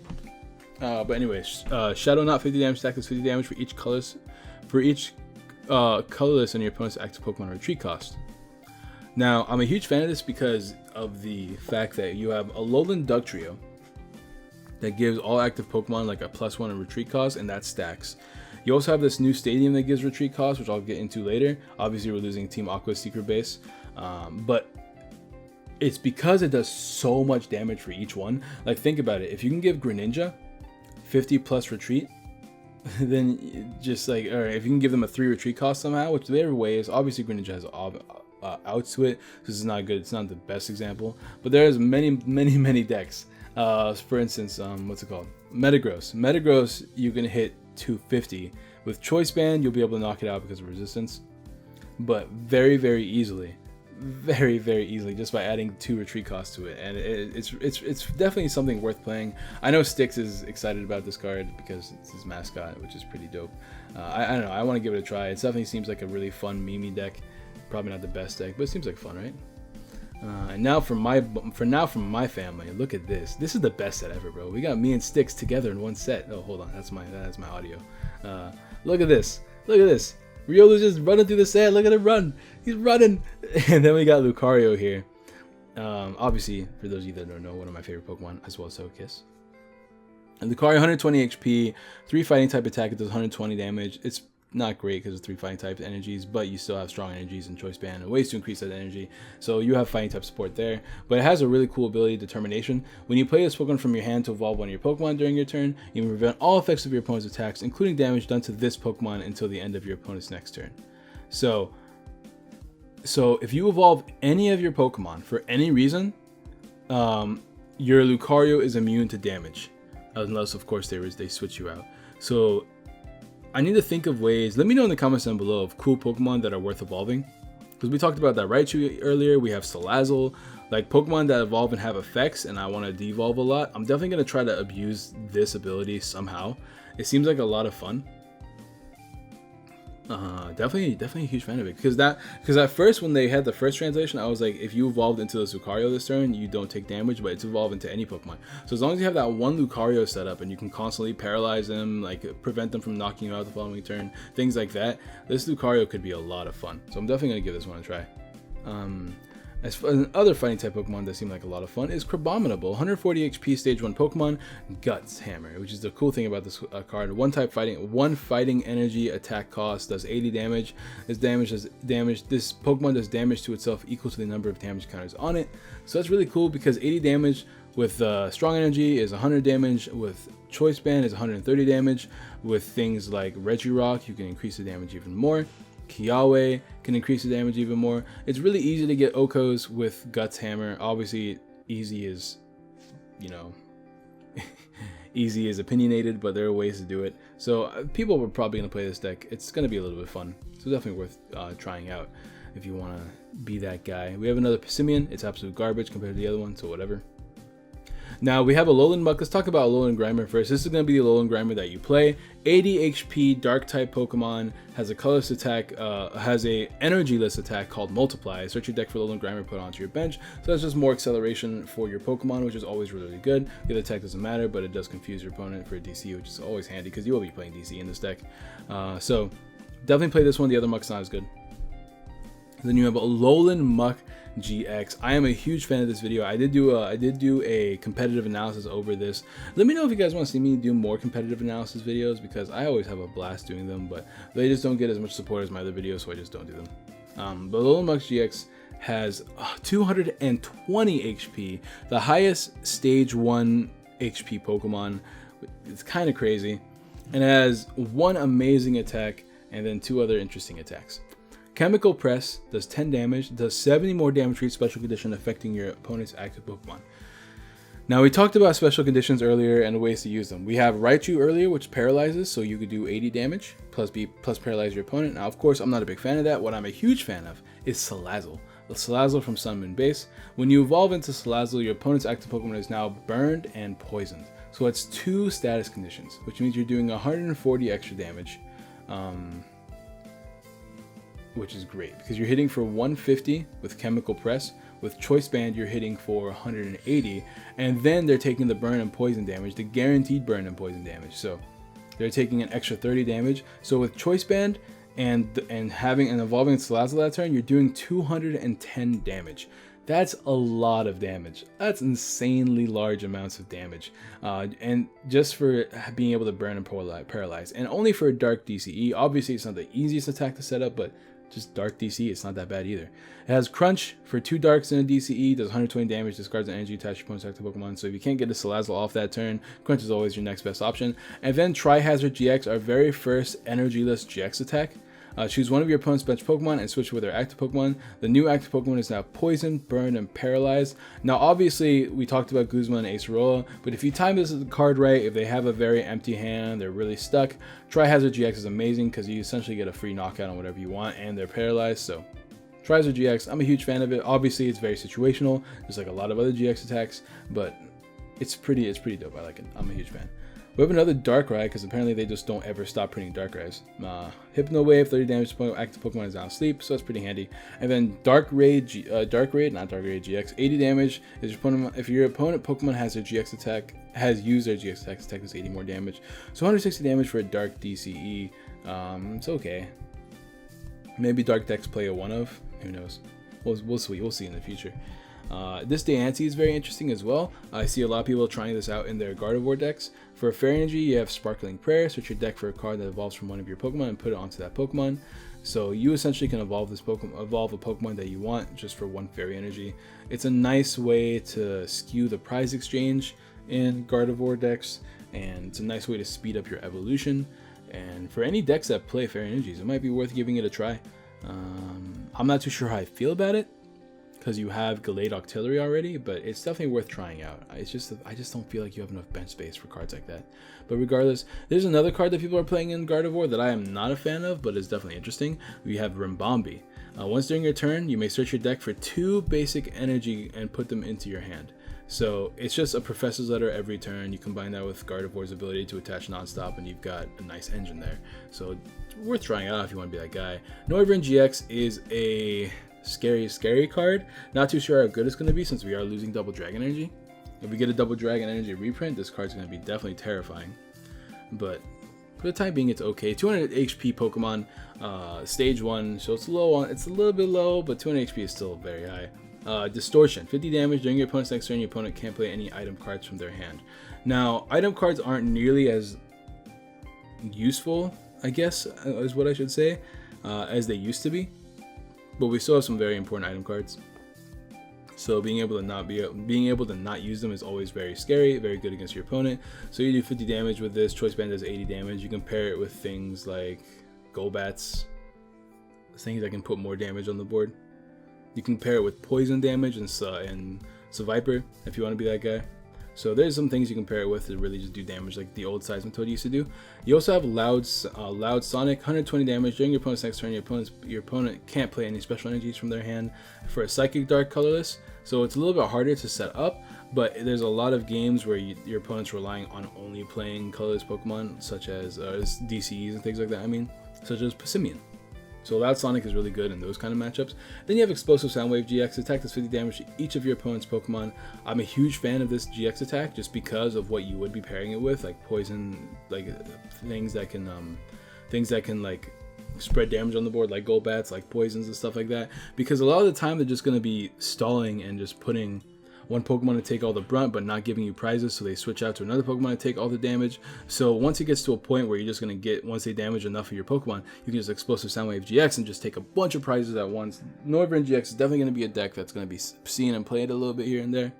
But anyways, Shadow Knot, 50 damage, stack does 50 damage for each colorless on your opponent's active Pokemon retreat cost. Now, I'm a huge fan of this because of the fact that you have a Alolan Dugtrio that gives all active Pokemon like a +1 in retreat cost, and that stacks. You also have this new stadium that gives retreat cost, which I'll get into later. Obviously, we're losing Team Aqua's secret base, but it's because it does so much damage for each one. Like, think about it. If you can give Greninja 50 plus retreat, then just like, or if you can give them a 3 retreat cost somehow, which there are ways. Obviously Greninja has outs to it, so this is not good. It's not the best example, but there's many decks. For instance, what's it called, Metagross you can hit 250 with choice band. You'll be able to knock it out because of resistance, but very easily very, very easily just by adding 2 retreat costs to it, and it's definitely something worth playing. I know Styx is excited about this card because it's his mascot, which is pretty dope. I don't know, I want to give it a try. It definitely seems like a really fun Mimi deck. Probably not the best deck, but it seems like fun, right? And now from my family, look at this. This is the best set ever, bro. We got me and Styx together in one set. Oh, hold on, that's my audio. Look at this. Look at this. Riolu's just running through the set. Look at him run. He's running. And then we got Lucario here. Obviously, for those of you that don't know, one of my favorite Pokemon, as well as Togekiss. And Lucario, 120 HP, 3 fighting type attack. It does 120 damage. It's not great because of 3 fighting type energies, but you still have strong energies and choice band and ways to increase that energy. So you have fighting type support there. But it has a really cool ability, Determination. When you play this Pokemon from your hand to evolve one of your Pokemon during your turn, you can prevent all effects of your opponent's attacks, including damage done to this Pokemon, until the end of your opponent's next turn. So if you evolve any of your Pokemon for any reason, your Lucario is immune to damage, unless of course they switch you out. So I need to think of ways. Let me know in the comments down below of cool Pokemon that are worth evolving, because we talked about that Raichu earlier. We have Salazzle, like Pokemon that evolve and have effects, and I want to devolve a lot. I'm definitely going to try to abuse this ability somehow. It seems like a lot of fun. Definitely a huge fan of it, because at first when they had the first translation, I was like, if you evolved into the Lucario this turn, you don't take damage, but it's evolved into any Pokemon. So as long as you have that one Lucario set up and you can constantly paralyze them, like prevent them from knocking you out the following turn, things like that, this Lucario could be a lot of fun. So I'm definitely gonna give this one a try. As for another fighting type Pokemon that seemed like a lot of fun is Crabominable, 140 HP stage 1 Pokemon, Guts Hammer, which is the cool thing about this card. One fighting energy attack cost, does 80 damage. This Pokemon does damage to itself equal to the number of damage counters on it. So that's really cool, because 80 damage with strong energy is 100 damage, with choice band is 130 damage. With things like Regirock, you can increase the damage even more. Kiawe can increase the damage even more. It's really easy to get Okos with Guts Hammer. Obviously, easy is, easy is opinionated, but there are ways to do it. So people are probably going to play this deck. It's going to be a little bit fun. So definitely worth trying out if you want to be that guy. We have another Pissimian. It's absolute garbage compared to the other one, so whatever. Now we have a Alolan Muck. Let's talk about Alolan Grimer first. This is going to be the Alolan Grimer that you play. 80 HP, Dark type Pokemon, has a colorless attack, has a energyless attack called Multiply. Search your deck for Alolan Grimer, put it onto your bench. So that's just more acceleration for your Pokemon, which is always really, really good. The other attack doesn't matter, but it does confuse your opponent for a DC, which is always handy because you will be playing DC in this deck. So definitely play this one. The other Muck's not as good. Then you have Alolan Muck GX. I am a huge fan of this video. I did do a competitive analysis over this. Let me know if you guys want to see me do more competitive analysis videos, because I always have a blast doing them, but they just don't get as much support as my other videos, so I just don't do them. But Alolan Muck GX has 220 HP, the highest stage 1 HP Pokemon. It's kind of crazy, and it has one amazing attack and then 2 other interesting attacks. Chemical Press does 10 damage, does 70 more damage for each special condition affecting your opponent's active Pokemon. Now we talked about special conditions earlier and ways to use them. We have Raichu earlier, which paralyzes, so you could do 80 damage plus paralyze your opponent. Now of course I'm not a big fan of that. What I'm a huge fan of is Salazzle. The Salazzle from Sun Moon Base. When you evolve into Salazzle, your opponent's active Pokemon is now burned and poisoned. So it's 2 status conditions, which means you're doing 140 extra damage. Which is great because you're hitting for 150 with Chemical Press. With Choice Band, you're hitting for 180, and then they're taking the burn and poison damage, the guaranteed burn and poison damage. So they're taking an extra 30 damage. So with Choice Band and evolving Salazzle that turn, you're doing 210 damage. That's a lot of damage. That's insanely large amounts of damage. And just for being able to burn and paralyze, and only for a Dark DCE. Obviously, it's not the easiest attack to set up, but just Dark DCE, it's not that bad either. It has Crunch for 2 Darks and a DCE, does 120 damage, discards an energy attached to your opponent's active Pokemon. So if you can't get a Salazzle off that turn, Crunch is always your next best option. And then Tri-Hazard GX, our very first energyless GX attack. Choose one of your opponent's bench Pokemon and switch with their active Pokemon. The new active Pokemon is now poisoned, burned, and paralyzed. Now, obviously, we talked about Guzma and Acerola, but if you time this card right, if they have a very empty hand, they're really stuck, Tri-Hazard GX is amazing because you essentially get a free knockout on whatever you want, and they're paralyzed, so Charizard GX, I'm a huge fan of it. Obviously, it's very situational, just like a lot of other GX attacks, but it's pretty dope. I like it. I'm a huge fan. We have another Darkrai, because apparently they just don't ever stop printing Darkrai's. Hypno Wave, 30 damage to active Pokemon is on sleep, so that's pretty handy. And then Dark Raid GX, 80 damage. If your opponent Pokemon has their GX attack, has used their GX attack, does 80 more damage. So 160 damage for a Dark DCE. It's okay. Maybe Dark decks play a one of. Who knows? We'll see in the future. This Diancie is very interesting as well. I see a lot of people trying this out in their Gardevoir decks. For Fairy Energy, you have Sparkling Prayer. Search your deck for a card that evolves from one of your Pokemon and put it onto that Pokemon. So you essentially can evolve a Pokemon that you want just for one Fairy Energy. It's a nice way to skew the prize exchange in Gardevoir decks, and it's a nice way to speed up your evolution. And for any decks that play Fairy Energies, it might be worth giving it a try. I'm not too sure how I feel about it, because you have Gallade Octillery already, but it's definitely worth trying out. I just don't feel like you have enough bench space for cards like that. But regardless, there's another card that people are playing in Gardevoir that I am not a fan of, but is definitely interesting. We have Rimbombi. Once during your turn, you may search your deck for 2 basic energy and put them into your hand. So it's just a Professor's Letter every turn. You combine that with Gardevoir's ability to attach nonstop, and you've got a nice engine there. So it's worth trying out if you want to be that guy. Noivern GX is a scary card. Not too sure how good it's going to be, since we are losing Double Dragon Energy. If we get a Double Dragon Energy reprint, this card's going to be definitely terrifying. But for the time being, it's okay. 200 HP Pokemon, stage 1, so it's low it's a little bit low, but 200 HP is still very high. Distortion, 50 damage during your opponent's next turn. Your opponent can't play any item cards from their hand. Now, item cards aren't nearly as useful, I guess, is what I should say, as they used to be. But we still have some very important item cards. So being able to not use them is always very scary, very good against your opponent. So you do 50 damage with this. Choice Band does 80 damage. You can pair it with things like Golbats, things that can put more damage on the board. You can pair it with poison damage and Viper if you want to be that guy. So there's some things you can pair it with to really just do damage like the old Seismitoad used to do. You also have Loud Sonic, 120 damage during your opponent's next turn. Your opponent can't play any special energies from their hand. For a Psychic Dark colorless, so it's a little bit harder to set up, but there's a lot of games where your opponent's relying on only playing colorless Pokemon, such as DCEs and things like that. Such as Passimian. So Loud Sonic is really good in those kind of matchups. Then you have Explosive Soundwave GX. Attack does 50 damage to each of your opponent's Pokemon. I'm a huge fan of this GX attack just because of what you would be pairing it with, like poison, like things that can like spread damage on the board, like Golbats, like poisons and stuff like that. Because a lot of the time they're just going to be stalling and just putting one Pokemon to take all the brunt, but not giving you prizes, so they switch out to another Pokemon to take all the damage. So once it gets to a point where you're just going to get, once they damage enough of your Pokemon, you can just Explosive Soundwave GX and just take a bunch of prizes at once. Noivern GX is definitely going to be a deck that's going to be seen and played a little bit here and there.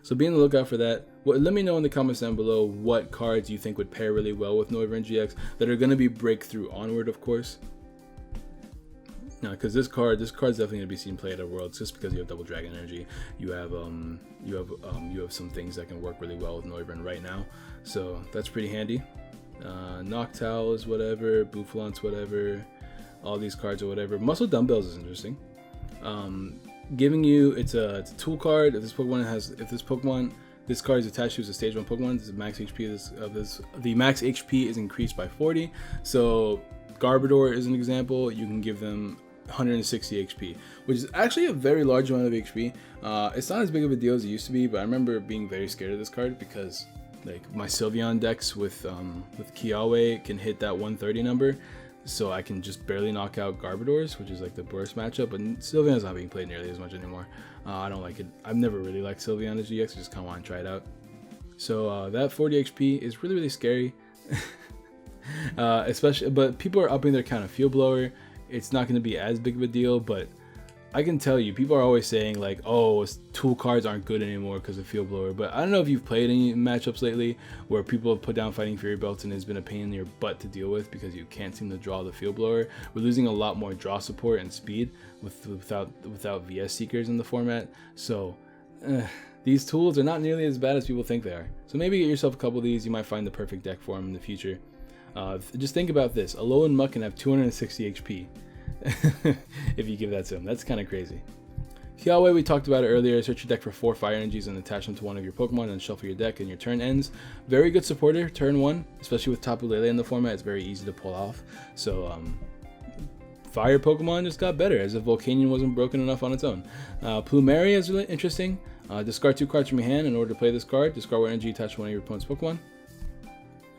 So be on the lookout for that. Let me know in the comments down below what cards you think would pair really well with Noivern GX that are going to be breakthrough onward, of course. Now, because this card's definitely going to be seen played at Worlds, just because you have Double Dragon Energy. You have some things that can work really well with Noivern right now, so that's pretty handy. Noctowl is whatever, Bouffalant's whatever, all these cards are whatever. Muscle Dumbbells is interesting. Giving you it's a tool card. This card is attached to a stage 1 Pokemon. The max HP is increased by 40. So Garbodor is an example. You can give them 160 HP, which is actually a very large amount of HP. It's not as big of a deal as it used to be, but I remember being very scared of this card because like my Sylveon decks with Kiawe can hit that 130 number, so I can just barely knock out Garbodors, which is like the worst matchup. But Sylveon's not being played nearly as much anymore. I don't like it. I've never really liked Sylveon as GX. I just kind of want to try it out. So that 40 HP is really scary. Especially, but people are upping their count of Field Blower. It's not going to be as big of a deal, but I can tell you, people are always saying like, oh, tool cards aren't good anymore because of Field Blower. But I don't know if you've played any matchups lately where people have put down Fighting Fury Belts and it's been a pain in your butt to deal with because you can't seem to draw the Field Blower. We're losing a lot more draw support and speed without VS Seekers in the format. So these tools are not nearly as bad as people think they are. So maybe get yourself a couple of these. You might find the perfect deck for them in the future. Just think about this. Alolan Muck can have 260 HP. if you give that to him. That's kind of crazy. Kiawe, we talked about it earlier. Search your deck for 4 fire energies and attach them to one of your Pokemon and shuffle your deck and your turn ends. Very good supporter turn 1, especially with Tapu Lele in the format. It's very easy to pull off. So fire Pokemon just got better, as if Volcanion wasn't broken enough on its own. Plumeria is really interesting. Discard 2 cards from your hand in order to play this card. Discard what energy attached to one of your opponent's Pokemon.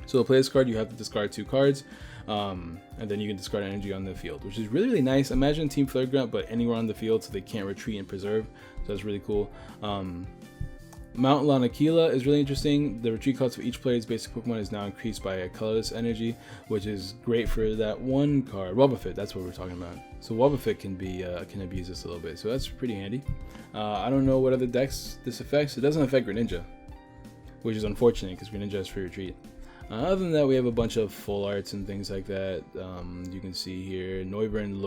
So to play this card, you have to discard 2 cards. And then you can discard energy on the field, which is really, really nice. Imagine Team Flare Grunt, but anywhere on the field so they can't retreat and preserve. So that's really cool. Mount Lanakila is really interesting. The retreat cost of each player's basic Pokemon is now increased by a colorless energy, which is great for that one card. Wobbuffet, that's what we're talking about. So Wobbuffet can abuse this a little bit, so that's pretty handy. I don't know what other decks this affects. It doesn't affect Greninja, which is unfortunate because Greninja is free retreat. Other than that, we have a bunch of full arts and things like that. You can see here, Noivern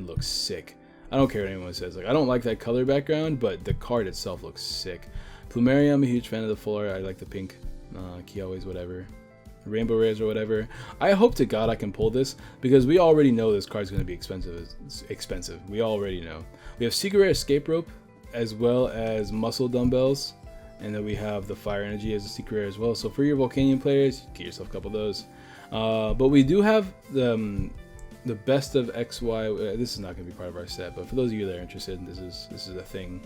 looks sick. I don't care what anyone says. Like, I don't like that color background, but the card itself looks sick. Plumeria, I'm a huge fan of the full art. I like the pink. Kiawe's whatever. Rainbow Rares or whatever. I hope to God I can pull this, because we already know this card's going to be expensive. It's expensive. We already know. We have Secret Rare Escape Rope, as well as Muscle Dumbbells. And then we have the Fire Energy as a secret rare as well. So for your Volcanion players, get yourself a couple of those. But we do have the best of XY. This is not going to be part of our set, but for those of you that are interested, this is a thing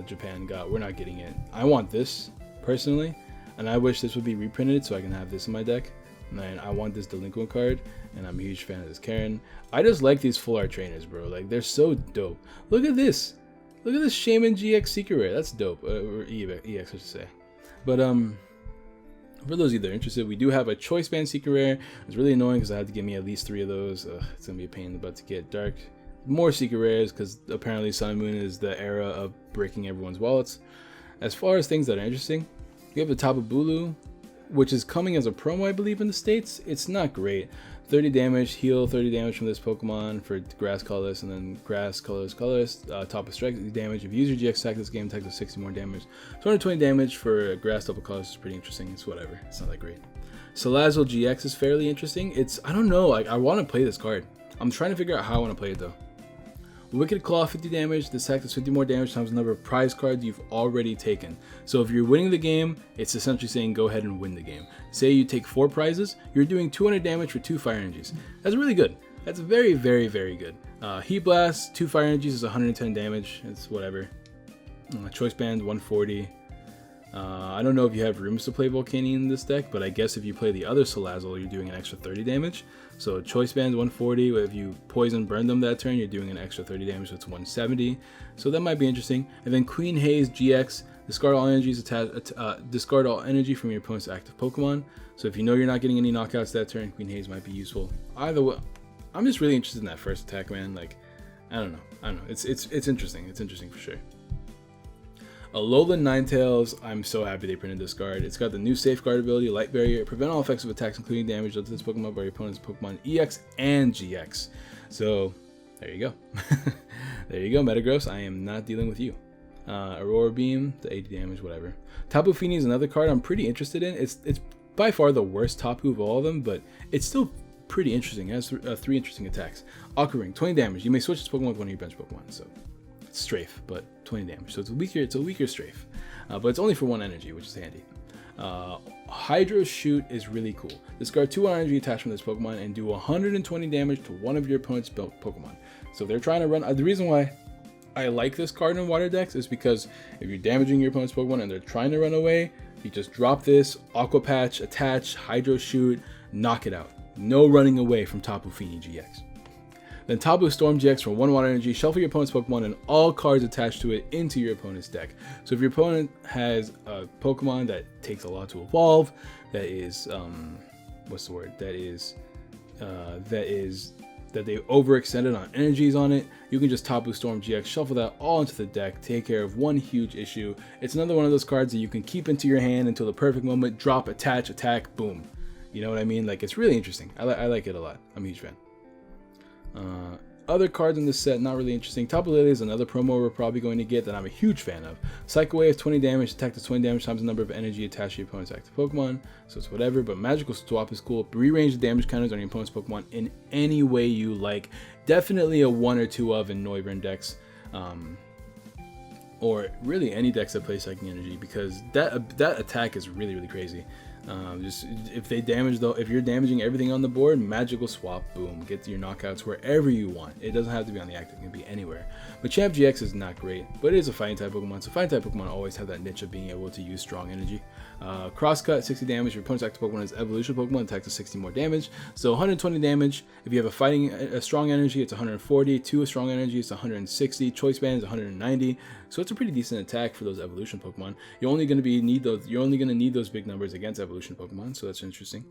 Japan got. We're not getting it. I want this personally, and I wish this would be reprinted so I can have this in my deck. And I want this Delinquent card, and I'm a huge fan of this Karen. I just like these full art trainers, bro. Like, they're so dope. Look at this. Look at this Shaman GX Secret Rare. That's dope. Or EX, I should say. But for those of you that are interested, we do have a Choice Band Secret Rare. It's really annoying because I had to give me at least 3 of those. It's going to be a pain in the butt to get. Dark. More Secret Rares because apparently Sun and Moon is the era of breaking everyone's wallets. As far as things that are interesting, you have the Tapu Bulu, which is coming as a promo, I believe, in the States. It's not great. 30 damage, heal 30 damage from this Pokemon for Grass Colorless, and then Grass Colorless, top of strike damage. If you use your GX attack this game, attack with 60 more damage. 220 damage for Grass Double Colorless is pretty interesting. It's whatever. It's not that great. Salazzle GX is fairly interesting. I don't know, like, I want to play this card. I'm trying to figure out how I want to play it though. Wicked Claw, 50 damage. This attack does 50 more damage times the number of prize cards you've already taken. So if you're winning the game, it's essentially saying go ahead and win the game. Say you take 4 prizes, you're doing 200 damage for 2 fire energies. That's really good. That's very, very, very good. Heat Blast, 2 fire energies is 110 damage. It's whatever. Choice Band, 140. I don't know if you have rooms to play Volcanion in this deck, but I guess if you play the other Salazzle, you're doing an extra 30 damage. So Choice Band 140, if you poison burn them that turn, you're doing an extra 30 damage, so it's 170. So that might be interesting. And then Queen Haze GX, discard all energies discard all energy from your opponent's active Pokemon. So if you know you're not getting any knockouts that turn, Queen Haze might be useful. Either way, I'm just really interested in that first attack, man. Like, I don't know. It's interesting. It's interesting for sure. Alolan Ninetales, I'm so happy they printed this card. It's got the new Safeguard ability, Light Barrier, prevent all effects of attacks including damage dealt to this Pokemon by your opponent's Pokemon EX and GX. So, there you go. There you go, Metagross. I am not dealing with you. Aurora Beam, the 80 damage, whatever. Tapu Fini is another card I'm pretty interested in. It's by far the worst Tapu of all of them, but it's still pretty interesting. It has 3 interesting attacks. Ring, 20 damage. You may switch this Pokemon with one of your bench Pokemon, so... Strafe, but 20 damage, so it's a weaker strafe, but it's only for 1 energy, which is handy. Hydro Shoot is really cool. Discard 2 energy attached from this Pokemon and do 120 damage to one of your opponent's Pokemon. So if they're trying to run, the reason why I like this card in water decks is because if you're damaging your opponent's Pokemon and they're trying to run away, you just drop this, Aqua Patch, attach, Hydro Shoot, knock it out. No running away from Tapu Fini GX. Then Tapu Storm GX for 1 water energy, shuffle your opponent's Pokemon and all cards attached to it into your opponent's deck. So if your opponent has a Pokemon that takes a lot to evolve, that is, that they overextended on energies on it, you can just Tapu Storm GX, shuffle that all into the deck, take care of one huge issue. It's another one of those cards that you can keep into your hand until the perfect moment, drop, attach, attack, boom. You know what I mean? Like, it's really interesting. I like it a lot. I'm a huge fan. Other cards in this set, not really interesting. Tapu Lele is another promo we're probably going to get that I'm a huge fan of. Psycho Wave, 20 damage, attack to 20 damage times the number of energy attached to your opponent's active Pokemon. So it's whatever, but Magical Swap is cool. Rearrange the damage counters on your opponent's Pokemon in any way you like. Definitely a 1 or 2 of in Noivern decks. Or really any decks that play Psychic Energy, because that attack is really, really crazy. Just if they damage though, if you're damaging everything on the board, Magical Swap, boom, get your knockouts wherever you want. It doesn't have to be on the active, it can be anywhere. But Champ GX is not great, but it is a fighting type Pokemon, so fighting type Pokemon always have that niche of being able to use strong energy. Crosscut, 60 damage. Your opponent's active Pokemon is evolution Pokemon, attack to 60 more damage, so 120 damage. If you have a strong energy, it's 140. 2 a strong energy, it's 160. Choice Band is 190. So it's a pretty decent attack for those evolution Pokemon. You're only going to need those big numbers against evolution Pokemon, so that's interesting.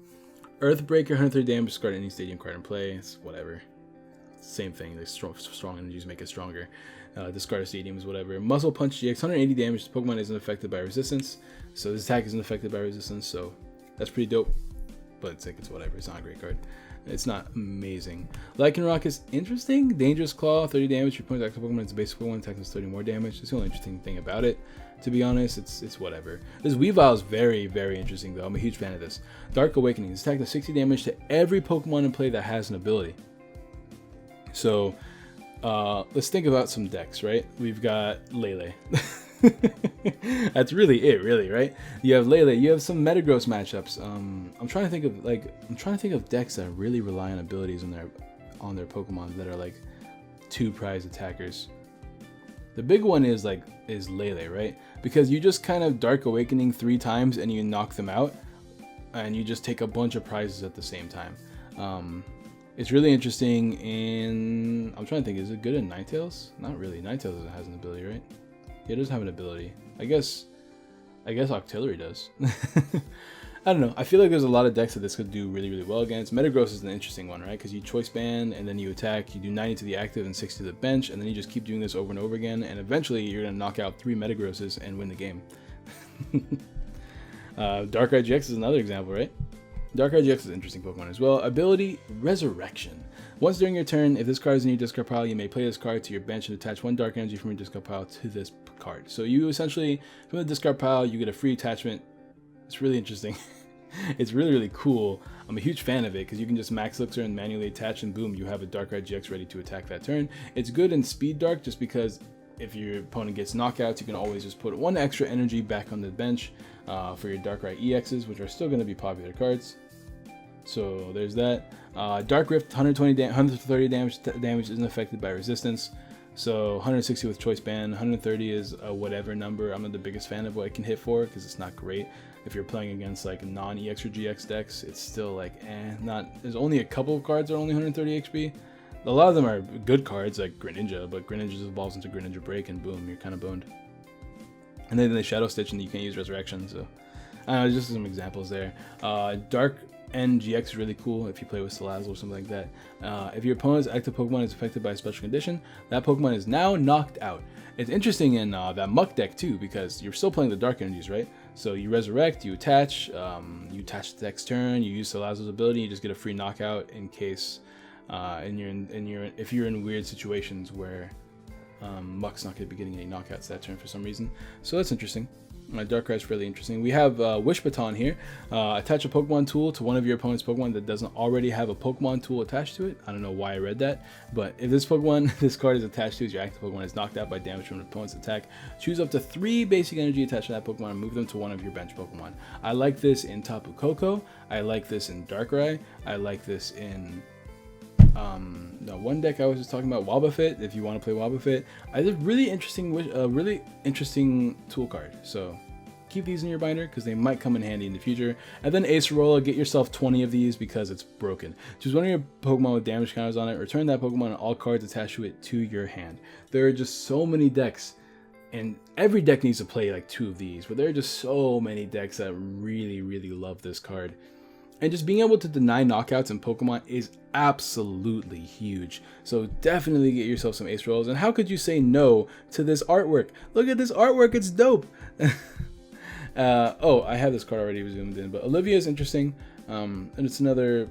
Earthbreaker, 130 damage, discard any stadium card in play. It's whatever. Same thing. The strong energies make it stronger. Discard a stadiums, whatever. Muscle Punch GX, 180 damage. The Pokemon isn't affected by resistance, so this attack isn't affected by resistance. So that's pretty dope. But it's whatever. It's not a great card. It's not amazing. Lycanroc is interesting. Dangerous Claw, 30 damage. Your opponent's active Pokemon is a basic Pokemon, attack is 30 more damage. It's the only interesting thing about it. To be honest, it's whatever. This Weavile is very, very interesting though. I'm a huge fan of this. Dark Awakening. It's attack to 60 damage to every Pokemon in play that has an ability. So let's think about some decks, right? We've got Lele. That's really it, really, right? You have Lele. You have some Metagross matchups. I'm trying to think of decks that really rely on abilities on their Pokemon that are like 2 prize attackers. The big one is Lele, right? Because you just kind of Dark Awakening 3 times and you knock them out, and you just take a bunch of prizes at the same time. It's really interesting in... I'm trying to think, is it good in Ninetales? Not really. Ninetales has an ability, right? Yeah, it does have an ability. I guess Octillery does. I don't know. I feel like there's a lot of decks that this could do really, really well against. Metagross is an interesting one, right? Because you choice band and then you attack. You do 90 to the active and 60 to the bench, and then you just keep doing this over and over again. And eventually, you're gonna knock out 3 Metagrosses and win the game. Darkrai GX is another example, right? Darkrai GX is an interesting Pokemon as well. Ability Resurrection. Once during your turn, if this card is in your discard pile, you may play this card to your bench and attach 1 Dark Energy from your discard pile to this card. So you essentially, from the discard pile, you get a free attachment. It's really interesting. It's really, really cool. I'm a huge fan of it because you can just Max Elixir and manually attach, and boom, you have a Darkrai GX ready to attack that turn. It's good in Speed Dark just because if your opponent gets knockouts, you can always just put 1 extra energy back on the bench for your Darkrai EXs, which are still going to be popular cards. So there's that. Dark Rift, 130 damage isn't affected by resistance. So 160 with choice band, 130 is a whatever number. I'm not the biggest fan of what it can hit for because it's not great. If you're playing against like non-EX or GX decks, it's still like not. There's only a couple of cards that are only 130 HP. A lot of them are good cards like Greninja, but Greninja evolves into Greninja Break and boom, you're kind of boned. And then they Shadow Stitch and you can't use Resurrection. So just some examples there. Dark NGX is really cool if you play with Salazzle or something like that. If your opponent's active Pokemon is affected by a special condition, that Pokemon is now knocked out. It's interesting in that Muck deck too, because you're still playing the Dark Energies, right? So you resurrect, you attach the next turn, you use Salazzle's ability, you just get a free knockout in case if you're in weird situations where Muck's not going to be getting any knockouts that turn for some reason. So that's interesting. Darkrai is really interesting. We have Wish Baton here. Attach a Pokemon tool to one of your opponent's Pokemon that doesn't already have a Pokemon tool attached to it. I don't know why I read that, but if this card is attached to your active Pokemon is knocked out by damage from an opponent's attack, choose up to 3 basic energy attached to that Pokemon and move them to one of your bench Pokemon. I like this in Tapu Koko. I like this in Darkrai. I like this in one deck I was just talking about, Wobbuffet, if you want to play Wobbuffet. It's a really interesting tool card, so keep these in your binder because they might come in handy in the future. And then Acerola, get yourself 20 of these because it's broken. Choose one of your Pokemon with damage counters on it, return that Pokemon and all cards attached to it to your hand. There are just so many decks, and every deck needs to play like 2 of these, but there are just so many decks that really, really love this card. And just being able to deny knockouts in Pokemon is absolutely huge. So definitely get yourself some Ace Rolls. And how could you say no to this artwork? Look at this artwork, it's dope. I have this card already zoomed in, but Olivia is interesting. And it's another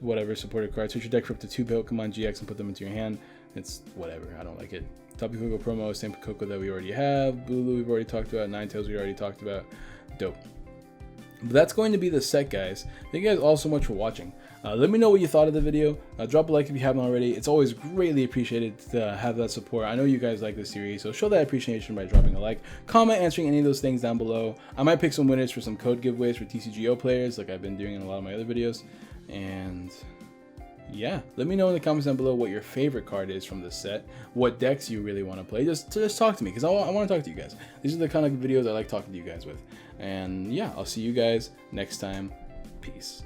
whatever supported cards. Switch your deck for up to 2 Pokemon GX and put them into your hand. It's whatever. I don't like it. Tapu Koko promo, same Koko that we already have. Bulu we've already talked about. Ninetales we already talked about. Dope. But that's going to be the set, guys. Thank you guys all so much for watching. Let me know what you thought of the video. Drop a like if you haven't already. It's always greatly appreciated to have that support. I know you guys like this series, so show that appreciation by dropping a like. Comment answering any of those things down below. I might pick some winners for some code giveaways for TCGO players, like I've been doing in a lot of my other videos. And yeah, let me know in the comments down below what your favorite card is from this set, what decks you really want to play. Just talk to me, because I want to talk to you guys. These are the kind of videos I like talking to you guys with. And yeah, I'll see you guys next time. Peace.